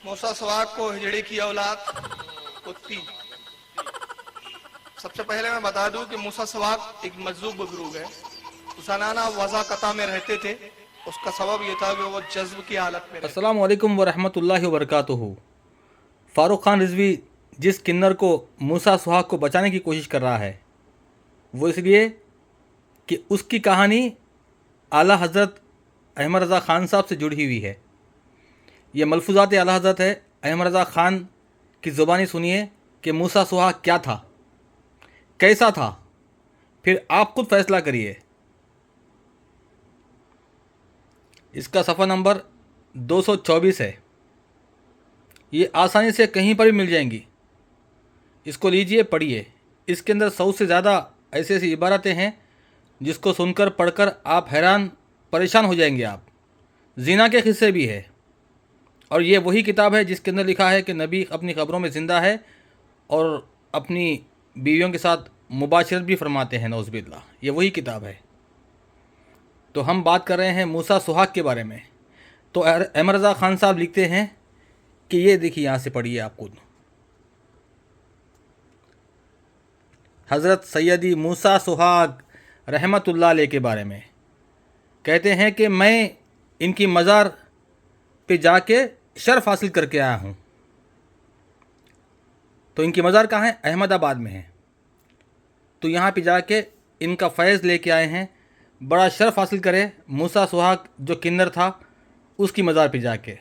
मूसा सवाग को हिजड़े की औलाद कुत्ती। सबसे पहले मैं बता दूं कि मूसा सवाग एक मजलूब बुजुर्ग है। हुसैनाना वज़ा कता में रहते थे। उसका सबब यह था कि वो जज्ब की हालत में रहते। अस्सलाम वालेकुम वरहमतुल्लाहि वबरकातुहू। फ़ारूक ख़ान रिजवी जिस किन्नर को मूसा सुहाग को बचाने की कोशिश कर रहा है वो इसलिए कि उसकी कहानी आला हज़रत अहमद रज़ा ख़ान साहब से जुड़ी हुई है। ये मलफूज़ात आला हज़रत है। अहमद रज़ा ख़ान की ज़ुबानी सुनिए कि मूसा सुहाग क्या था, कैसा था, फिर आप खुद फ़ैसला करिए। इसका सफ़ा नंबर 224 है। ये आसानी से कहीं पर भी मिल जाएंगी। इसको लीजिए, पढ़िए। इसके अंदर 100 से ज़्यादा ऐसी ऐसी इबारतें हैं जिसको सुनकर पढ़कर आप हैरान परेशान हो जाएंगे। आप ज़िना के किस्से भी है। और ये वही किताब है जिसके अंदर लिखा है कि नबी अपनी ख़बरों में ज़िंदा है और अपनी बीवियों के साथ मुबाशरत भी फरमाते हैं, नौज़बिल्लाह। ये वही किताब है। तो हम बात कर रहे हैं मूसा सुहाग के बारे में। तो अहमद रज़ा ख़ान साहब लिखते हैं कि ये देखिए, यहाँ से पढ़िए आप खुद। हज़रत सैयदी मूसा सुहाग रहमतुल्लाह अलैह के बारे में कहते हैं कि मैं इनकी मज़ार पे जाके शर्फ हासिल करके आया हूँ। तो इनकी मज़ार कहाँ है? अहमदाबाद में है। तो यहाँ पे जाके इनका फैज़ लेके आए हैं। बड़ा शर्फ हासिल करे मूसा सुहाग जो किन्नर था उसकी मज़ार पे जाके।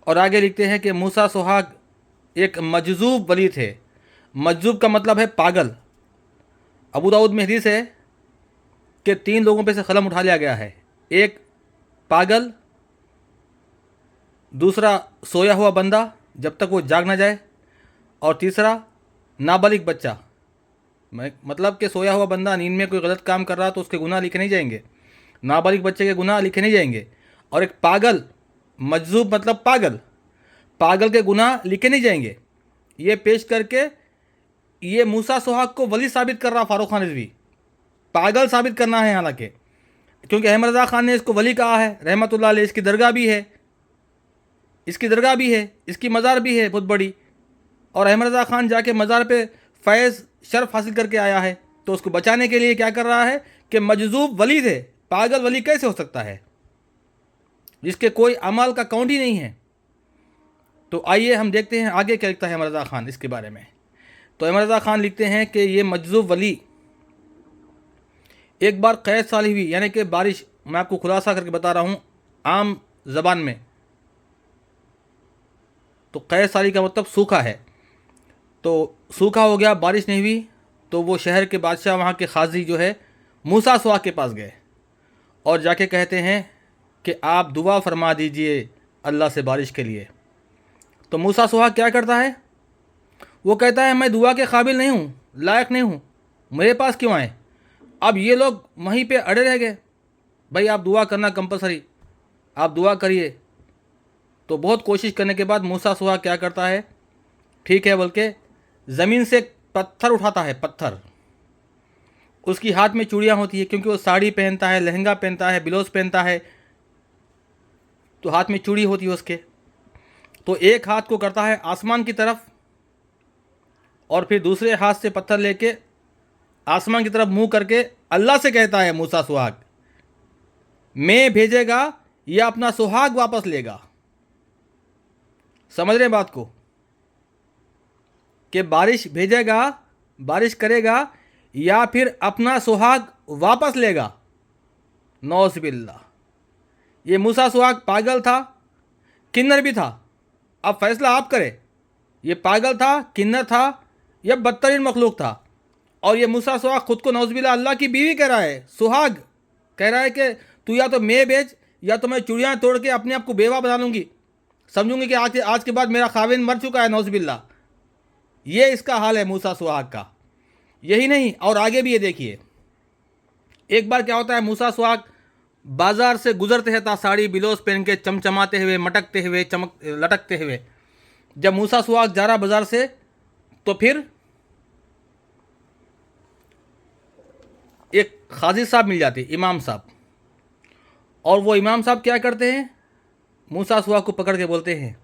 और आगे लिखते हैं कि मूसा सुहाग एक मजजूब वली थे। मजजूब का मतलब है पागल। अबू दाऊद में हदीस है कि 3 लोगों पे से कलम उठा लिया गया है। एक पागल, दूसरा सोया हुआ बंदा जब तक वो जाग ना जाए, और तीसरा नाबालिग बच्चा। मतलब कि सोया हुआ बंदा नींद में कोई गलत काम कर रहा तो उसके गुनाह लिखे नहीं जाएंगे, नाबालिग बच्चे के गुनाह लिखे नहीं जाएंगे। और एक पागल, मजजूब मतलब पागल, पागल के गुनाह लिखे नहीं जाएंगे। ये पेश करके ये मूसा सुहाग को वली साबित कर रहा फ़ारूक ख़ान रिजवी। पागल साबित करना है हालांकि, क्योंकि अहमद रज़ा ख़ान ने इसको वली कहा है रहमतुल्लाह अलैह। इसकी दरगाह भी है, इसकी दरगाह भी है, इसकी मज़ार भी है बहुत बड़ी। और अहमद रज़ा ख़ान जाके मज़ार पे फैज़ शर्फ हासिल करके आया है। तो उसको बचाने के लिए क्या कर रहा है कि मजजूब वली थे। पागल वली कैसे हो सकता है जिसके कोई अमाल का काउंट ही नहीं है? तो आइए हम देखते हैं आगे क्या लिखता है अहमद रज़ा ख़ान इसके बारे में। तो अहमद रज़ा ख़ान लिखते हैं कि ये मजजूब वली एक बार कैद साली हुई, यानी कि बारिश। मैं आपको खुलासा करके बता रहा हूँ आम ज़बान में। तो कैद साली का मतलब सूखा है। तो सूखा हो गया, बारिश नहीं हुई। तो वो शहर के बादशाह, वहाँ के खाजी जो है, मूसा सुहाग के पास गए और जाके कहते हैं कि आप दुआ फरमा दीजिए अल्लाह से बारिश के लिए। तो मूसा सुहाग क्या करता है? वो कहता है मैं दुआ के काबिल नहीं हूँ, लायक नहीं हूँ, मेरे पास क्यों आए? अब ये लोग वहीं पे अड़े रह गए। भाई आप दुआ करना कंपलसरी, आप दुआ करिए। तो बहुत कोशिश करने के बाद मूसा सुहाग क्या करता है? ठीक है बोल के ज़मीन से पत्थर उठाता है। पत्थर, उसकी हाथ में चूड़ियाँ होती है क्योंकि वो साड़ी पहनता है, लहंगा पहनता है, ब्लाउज पहनता है, तो हाथ में चूड़ी होती है उसके। तो एक हाथ को करता है आसमान की तरफ और फिर दूसरे हाथ से पत्थर लेके आसमान की तरफ मुंह करके अल्लाह से कहता है मूसा सुहाग, मैं भेजेगा या अपना सुहाग वापस लेगा। समझ रहे बात को? कि बारिश भेजेगा, बारिश करेगा, या फिर अपना सुहाग वापस लेगा। नौज़ बिल्लाह। ये मूसा सुहाग पागल था, किन्नर भी था। अब फैसला आप करें, ये पागल था, किन्नर था, या बदतरीन मखलूक था। और ये मूसा सुहाग खुद को नौज़ बिल्लाह अल्लाह की बीवी कह रहा है। सुहाग कह रहा है कि तू या तो मैं भेज या तो मैं चूड़ियाँ तोड़ के अपने आप को बेवा बना लूँगी, समझूंगी कि आज के बाद मेरा खाविन मर चुका है, नौज़ बिल्लाह। ये इसका हाल है मूसा सुहाग का। यही नहीं, और आगे भी ये देखिए। एक बार क्या होता है, मूसा सुहाग बाजार से गुजरते हैं, साड़ी बिलोज पहन के, चमचमाते हुए, मटकते हुए, चमक लटकते हुए। जब मूसा सुहाग जा रहा बाजार से, तो फिर एक खाजी साहब मिल जाते, इमाम साहब। और वो इमाम साहब क्या करते हैं? मूसा सुहाग को पकड़ के बोलते हैं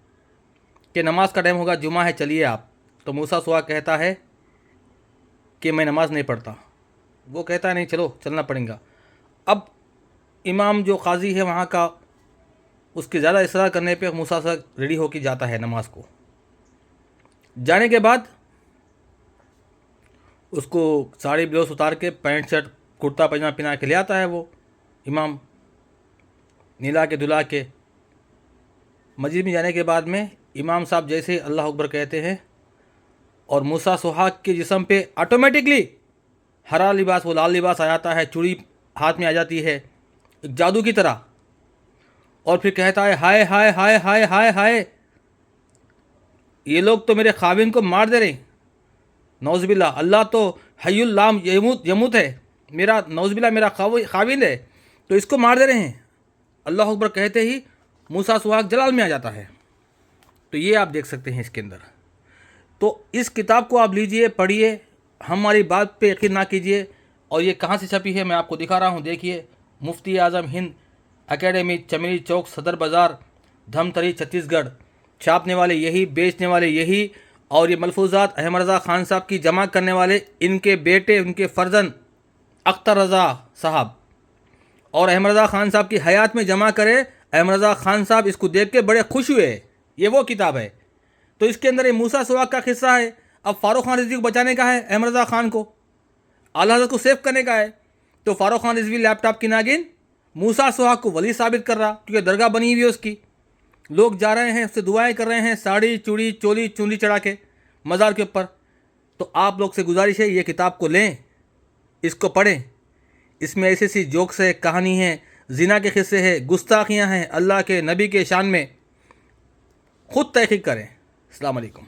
कि नमाज का टाइम होगा, जुमा है, चलिए आप। तो मूसा सुहाग कहता है कि मैं नमाज़ नहीं पढ़ता। वो कहता है नहीं चलो चलना पड़ेगा। अब इमाम जो काजी है वहाँ का, उसके ज़्यादा इसरार करने पे मूसा सुहाग रेडी होकर जाता है नमाज को। जाने के बाद उसको साड़ी ब्लाउज उतार के पैंट शर्ट कुर्ता पैजामा पहना के ले आता है वो इमाम, नीला के धुला के। मस्जिद में जाने के बाद में इमाम साहब जैसे अल्लाह अकबर कहते हैं और मूसा सुहाग के जिस्म पे ऑटोमेटिकली हरा लिबास, वो लाल लिबास आ जाता है, चूड़ी हाथ में आ जाती है एक जादू की तरह। और फिर कहता है हाय हाय हाय हाय हाय हाय, ये लोग तो मेरे खाविन को मार दे रहे। नौज़बिल्ला, अल्लाह तो हय्युल ला यमूत है, मेरा नौज़बिल्ला मेरा खाविन है, तो इसको मार दे रहे हैं। अल्लाह अकबर कहते ही मूसा सुहाग जलाल में आ जाता है। तो ये आप देख सकते हैं इसके अंदर। तो इस किताब को आप लीजिए, पढ़िए, हमारी बात पे यकीन ना कीजिए। और ये कहाँ से छपी है मैं आपको दिखा रहा हूँ, देखिए। मुफ्ती आज़म हिंद एकेडमी, चमेली चौक, सदर बाज़ार, धमतरी, छत्तीसगढ़। छापने वाले यही, बेचने वाले यही। और ये मलफूज़ात अहमद रज़ा ख़ान साहब की जमा करने वाले इनके बेटे, उनके फ़र्जंद अख्तर रज़ा साहब। और अहमद रज़ा ख़ान साहब की हयात में जमा करे। अहमद रज़ा ख़ान साहब इसको देख के बड़े खुश हुए। ये वो किताब है। तो इसके अंदर ये मूसा सुहाग का किस्सा है। अब फ़ारूक खान रिजवी को बचाने का है, अहमद रज़ा ख़ान को, आला हज़रत को सेव करने का है। तो फ़ारूक खान रिजवी लैपटॉप की नागिन मूसा सुहाग को वली साबित कर रहा, क्योंकि दरगाह बनी हुई है उसकी। लोग जा रहे हैं, उससे दुआएं कर रहे हैं, साड़ी चूड़ी चोली चुनरी चढ़ा के मज़ार के ऊपर। तो आप लोग से गुजारिश है, ये किताब को लें, इसको पढ़ें। इसमें ऐसी ऐसी जोक्स है, कहानी है, जिना के किस्से हैं, गुस्ताखियाँ हैं अल्लाह के नबी के शान में। खुद तहक़ीक़ करें। अस्सलाम वालेकुम।